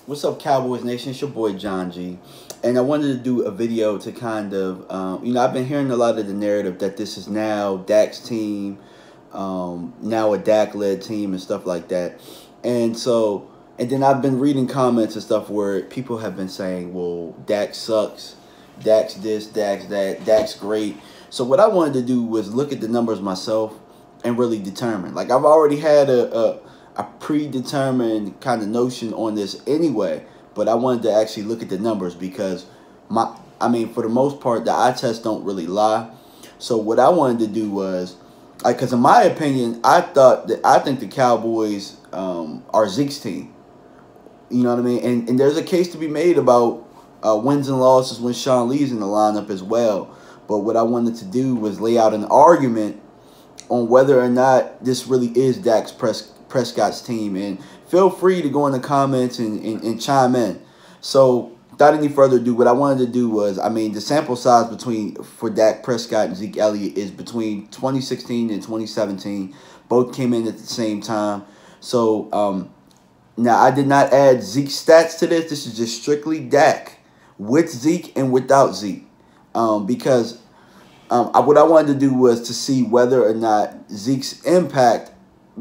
What's up, Cowboys Nation? It's your boy John G. And I wanted to do a video to kind of, I've been hearing a lot of the narrative that this is now Dak's team, now a Dak-led team and stuff like that. And so, and then I've been reading comments and stuff where people have been saying, well, Dak sucks, Dak's this, Dak's that, Dak's great. So what I wanted to do was look at the numbers myself and really determine. Like, I've already had a predetermined kind of notion on this anyway, but I wanted to actually look at the numbers because for the most part, the eye tests don't really lie. So what I wanted to do was, because in my opinion, I think the Cowboys are Zeke's team. You know what I mean? And there's a case to be made about wins and losses when Sean Lee's in the lineup as well. But what I wanted to do was lay out an argument on whether or not this really is Dak Prescott's team. And feel free to go in the comments and chime in. So without any further ado, what I wanted to do was, the sample size for Dak Prescott and Zeke Elliott is between 2016 and 2017. Both came in at the same time. So now I did not add Zeke's stats to this. This is just strictly Dak with Zeke and without Zeke. Because what I wanted to do was to see whether or not Zeke's impact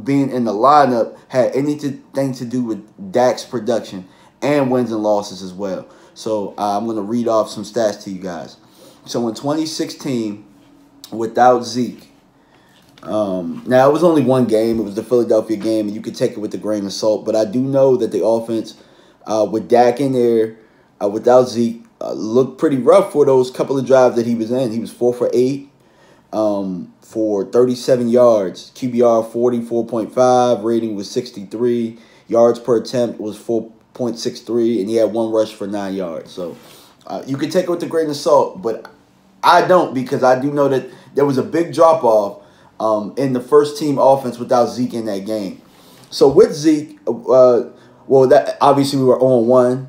being in the lineup had anything to do with Dak's production and wins and losses as well. So I'm going to read off some stats to you guys. So in 2016, without Zeke, now it was only one game. It was the Philadelphia game, and you could take it with a grain of salt. But I do know that the offense with Dak in there, without Zeke, looked pretty rough for those couple of drives that he was in. He was 4 for 8 for 37 yards. QBR 44.5. Rating was 63. Yards per attempt was 4.63. And he had one rush for 9 yards. So you can take it with a grain of salt. But I don't, because I do know that there was a big drop-off in the first-team offense without Zeke in that game. So with Zeke, that obviously we were 0-1.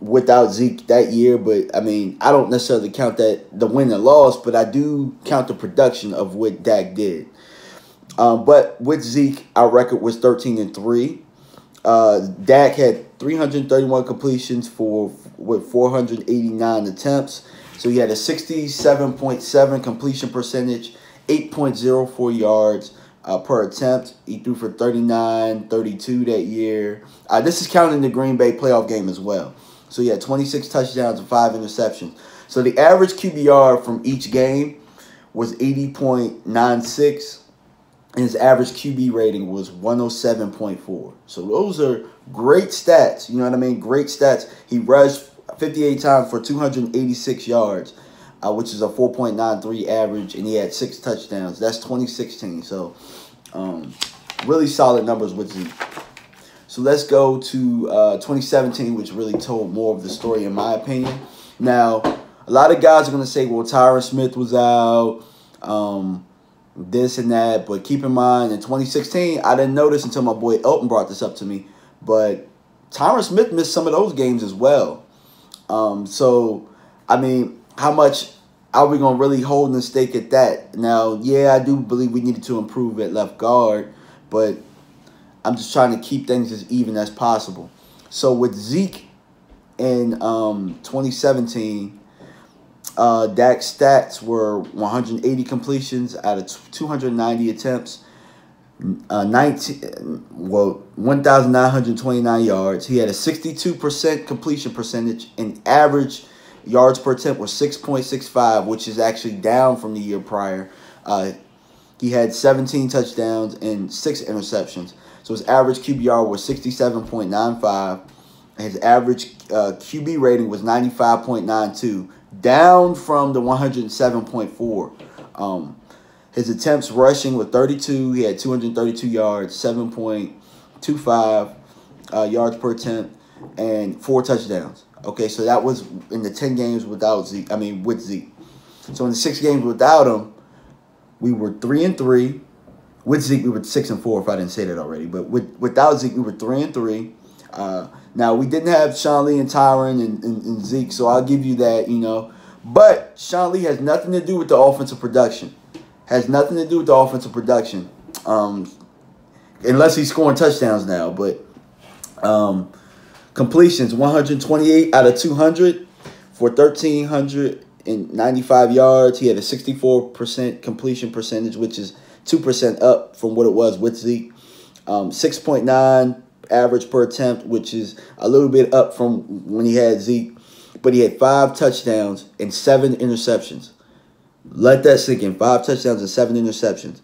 Without Zeke that year, but I don't necessarily count that the win and loss, but I do count the production of what Dak did. But with Zeke, our record was 13-3. Dak had 331 completions with 489 attempts, so he had a 67.7 completion percentage, 8.04 yards per attempt. He threw for 39, 32 that year. This is counting the Green Bay playoff game as well. So he had 26 touchdowns and 5 interceptions. So the average QBR from each game was 80.96. And his average QB rating was 107.4. So those are great stats. You know what I mean? Great stats. He rushed 58 times for 286 yards, which is a 4.93 average. And he had 6 touchdowns. That's 2016. So really solid numbers with Zeke. So let's go to 2017, which really told more of the story, in my opinion. Now, a lot of guys are going to say, well, Tyron Smith was out, this and that. But keep in mind, in 2016, I didn't notice until my boy Elton brought this up to me. But Tyron Smith missed some of those games as well. So, how much are we going to really hold and stake at that? Now, yeah, I do believe we needed to improve at left guard, but I'm just trying to keep things as even as possible. So with Zeke in 2017, Dak's stats were 180 completions out of 290 attempts, 1,929 yards. He had a 62% completion percentage, and average yards per attempt was 6.65, which is actually down from the year prior. He had 17 touchdowns and 6 interceptions. So his average QBR was 67.95. His average QB rating was 95.92, down from the 107.4. His attempts rushing were 32. He had 232 yards, 7.25 yards per attempt, and 4 touchdowns. Okay, so that was in the 10 games without Zeke. With Zeke. So in the 6 games without him, we were 3-3. With Zeke, we were 6-4, if I didn't say that already. But without Zeke, we were 3-3. Now, we didn't have Sean Lee and Tyron and Zeke, so I'll give you that, But Sean Lee has nothing to do with the offensive production. Unless he's scoring touchdowns now. But Completions, 128 out of 200 for 1,395 yards. He had a 64% completion percentage, which is 2% up from what it was with Zeke. 6.9 average per attempt, which is a little bit up from when he had Zeke. But he had 5 touchdowns and 7 interceptions. Let that sink in. 5 touchdowns and 7 interceptions.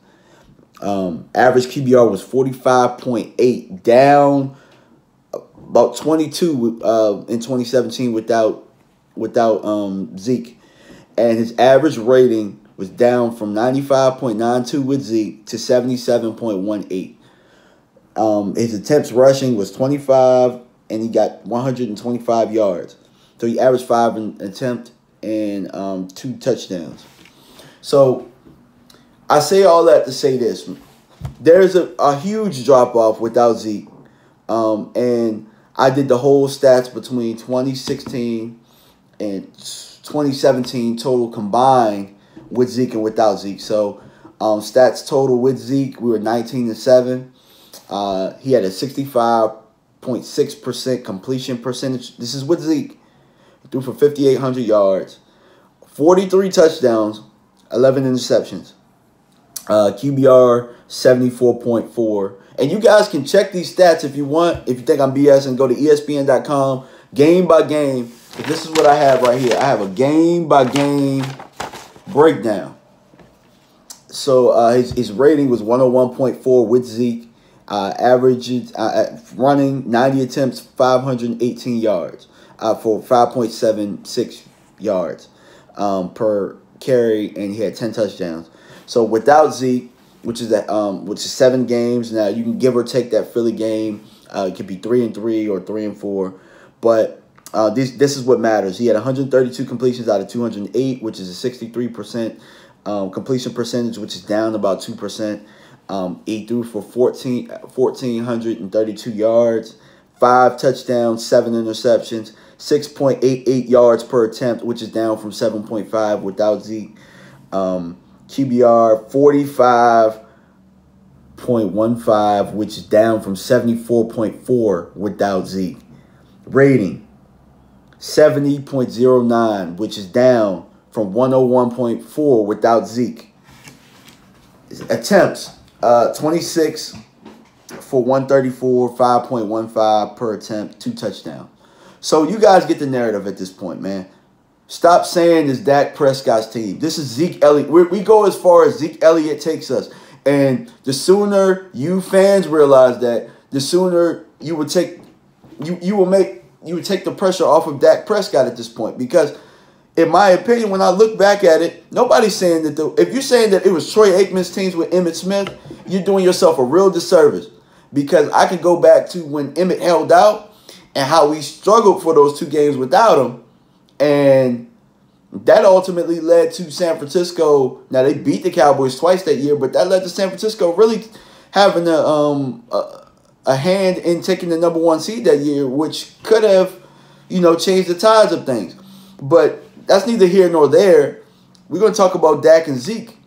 Average QBR was 45.8, down about 22 in 2017 without Zeke. And his average rating was down from 95.92 with Zeke to 77.18. His attempts rushing was 25, and he got 125 yards. So he averaged 5 an attempt and 2 touchdowns. So I say all that to say this. There's a huge drop-off without Zeke. And I did the whole stats between 2016 and 2017 total combined with Zeke and without Zeke. So stats total with Zeke, we were 19-7. He had a 65.6% completion percentage. This is with Zeke. He threw for 5,800 yards, 43 touchdowns, 11 interceptions. QBR 74.4. And you guys can check these stats if you want. If you think I'm BSing, go to ESPN.com, game by game. But this is what I have right here. I have a game by game breakdown. So his rating was 101.4 with Zeke. Average running 90 attempts, 518 yards for 5.76 yards per carry, and he had 10 touchdowns. So without Zeke, which is 7 games. Now you can give or take that Philly game. It could be 3-3 or 3-4, but this is what matters. He had 132 completions out of 208, which is a 63% completion percentage, which is down about 2%. He threw for 1,432 yards, 5 touchdowns, 7 interceptions, 6.88 yards per attempt, which is down from 7.5 without Zeke. QBR 45.15, which is down from 74.4 without Zeke. Rating 70.09, which is down from 101.4 without Zeke. Attempts 26 for 134, 5.15 per attempt, 2 touchdowns. So you guys get the narrative at this point, man. Stop saying it's Dak Prescott's team. This is Zeke Elliott. We go as far as Zeke Elliott takes us. And the sooner you fans realize that, the sooner you would take the pressure off of Dak Prescott at this point. Because in my opinion, when I look back at it, nobody's saying that if you're saying that it was Troy Aikman's teams with Emmitt Smith, you're doing yourself a real disservice. Because I can go back to when Emmitt held out and how we struggled for those 2 games without him. And that ultimately led to San Francisco. Now, they beat the Cowboys twice that year, but that led to San Francisco really having a hand in taking the #1 seed that year, which could have, changed the tides of things. But that's neither here nor there. We're going to talk about Dak and Zeke.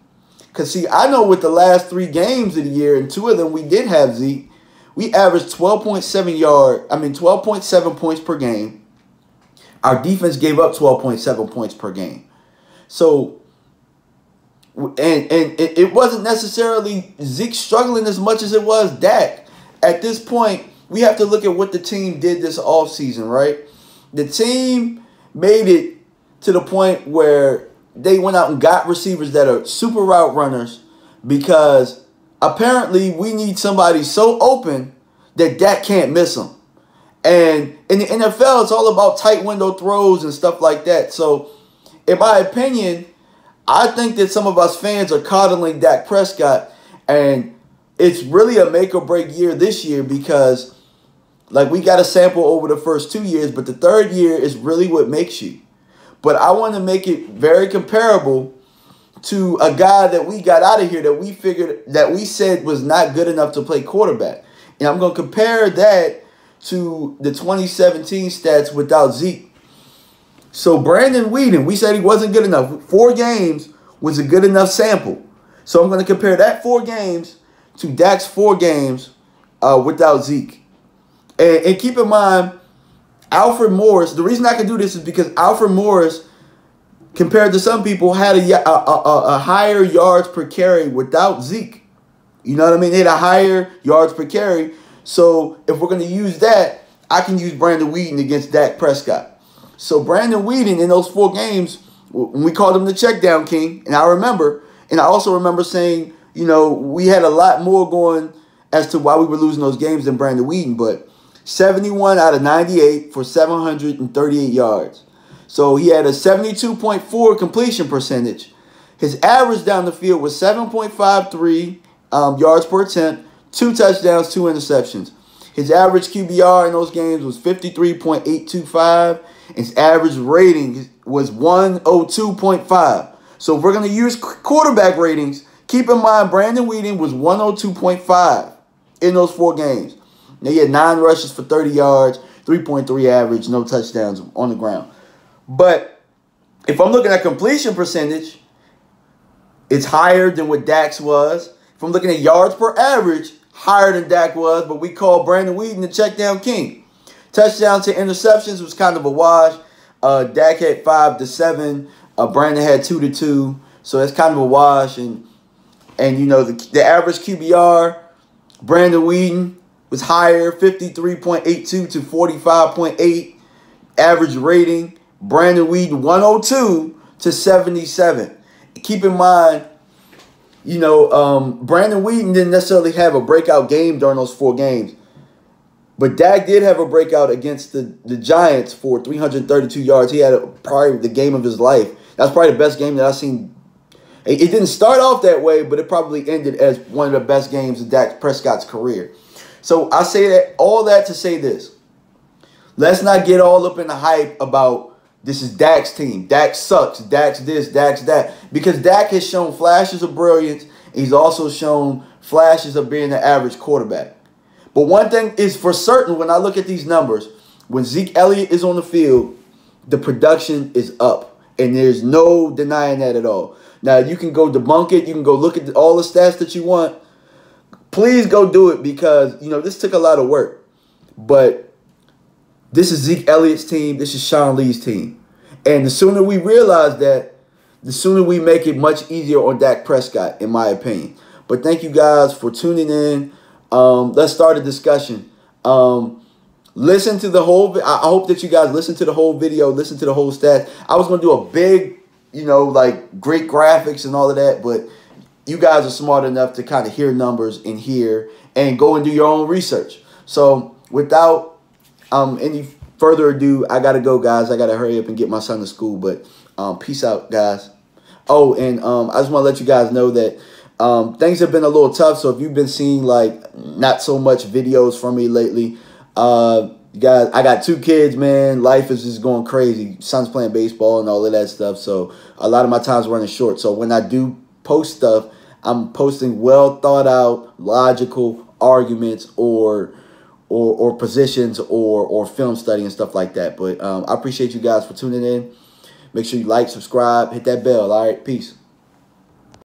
Because, see, I know with the last 3 games of the year, and 2 of them we did have Zeke, we averaged 12.7 points per game. Our defense gave up 12.7 points per game. So, and it wasn't necessarily Zeke struggling as much as it was Dak. At this point, we have to look at what the team did this offseason, right? The team made it to the point where they went out and got receivers that are super route runners because apparently we need somebody so open that Dak can't miss them. And in the NFL, it's all about tight window throws and stuff like that. So, in my opinion, I think that some of us fans are coddling Dak Prescott. And it's really a make or break year this year because, we got a sample over the first 2 years, but the 3rd year is really what makes you. But I want to make it very comparable to a guy that we got out of here that we said was not good enough to play quarterback. And I'm going to compare that to the 2017 stats without Zeke. So Brandon Weeden, we said he wasn't good enough. 4 games was a good enough sample. So I'm going to compare that 4 games to Dak's 4 games without Zeke. And keep in mind, Alfred Morris, the reason I can do this is because Alfred Morris, compared to some people, had a higher yards per carry without Zeke. You know what I mean? They had a higher yards per carry. So if we're going to use that, I can use Brandon Weeden against Dak Prescott. So Brandon Weeden in those 4 games, when we called him the check down king, and I also remember saying, you know, we had a lot more going as to why we were losing those games than Brandon Weeden, but 71 out of 98 for 738 yards. So he had a 72.4 completion percentage. His average down the field was 7.53 yards per attempt, 2 touchdowns, 2 interceptions. His average QBR in those games was 53.825. His average rating was 102.5. So if we're going to use quarterback ratings, keep in mind Brandon Weeden was 102.5 in those 4 games. Now he had 9 rushes for 30 yards, 3.3 average, no touchdowns on the ground. But if I'm looking at completion percentage, it's higher than what Dak's was. If I'm looking at yards per average, higher than Dak was, but we call Brandon Weeden the check down king. Touchdowns to interceptions was kind of a wash. Dak had 5 to 7. Brandon had 2 to 2. So that's kind of a wash. And you know, the average QBR, Brandon Weeden was higher, 53.82 to 45.8. Average rating, Brandon Weeden 102 to 77. Keep in mind, you know, Brandon Weeden didn't necessarily have a breakout game during those 4 games. But Dak did have a breakout against the Giants for 332 yards. He had probably the game of his life. That's probably the best game that I've seen. It didn't start off that way, but it probably ended as one of the best games of Dak Prescott's career. So I say that all that to say this. Let's not get all up in the hype about this is Dak's team. Dak sucks. Dak's this, Dak's that. Because Dak has shown flashes of brilliance. He's also shown flashes of being an average quarterback. But one thing is for certain when I look at these numbers, when Zeke Elliott is on the field, the production is up. And there's no denying that at all. Now, you can go debunk it. You can go look at all the stats that you want. Please go do it because, you know, this took a lot of work. But this is Zeke Elliott's team. This is Sean Lee's team. And the sooner we realize that, the sooner we make it much easier on Dak Prescott, in my opinion. But thank you guys for tuning in. Let's start a discussion. Listen to the whole. I hope that you guys listen to the whole video, listen to the whole stats. I was going to do a big, you know, like great graphics and all of that, but you guys are smart enough to kind of hear numbers in here and go and do your own research. So without any further ado, I got to go, guys. I got to hurry up and get my son to school, but peace out, guys. Oh, and I just want to let you guys know that things have been a little tough, so if you've been seeing, like, not so much videos from me lately, guys, I got 2 kids, man. Life is just going crazy. Son's playing baseball and all of that stuff, so a lot of my time's running short. So when I do post stuff, I'm posting well thought out, logical arguments or positions or film study and stuff like that. But I appreciate you guys for tuning in. Make sure you like, subscribe, hit that bell. All right, peace.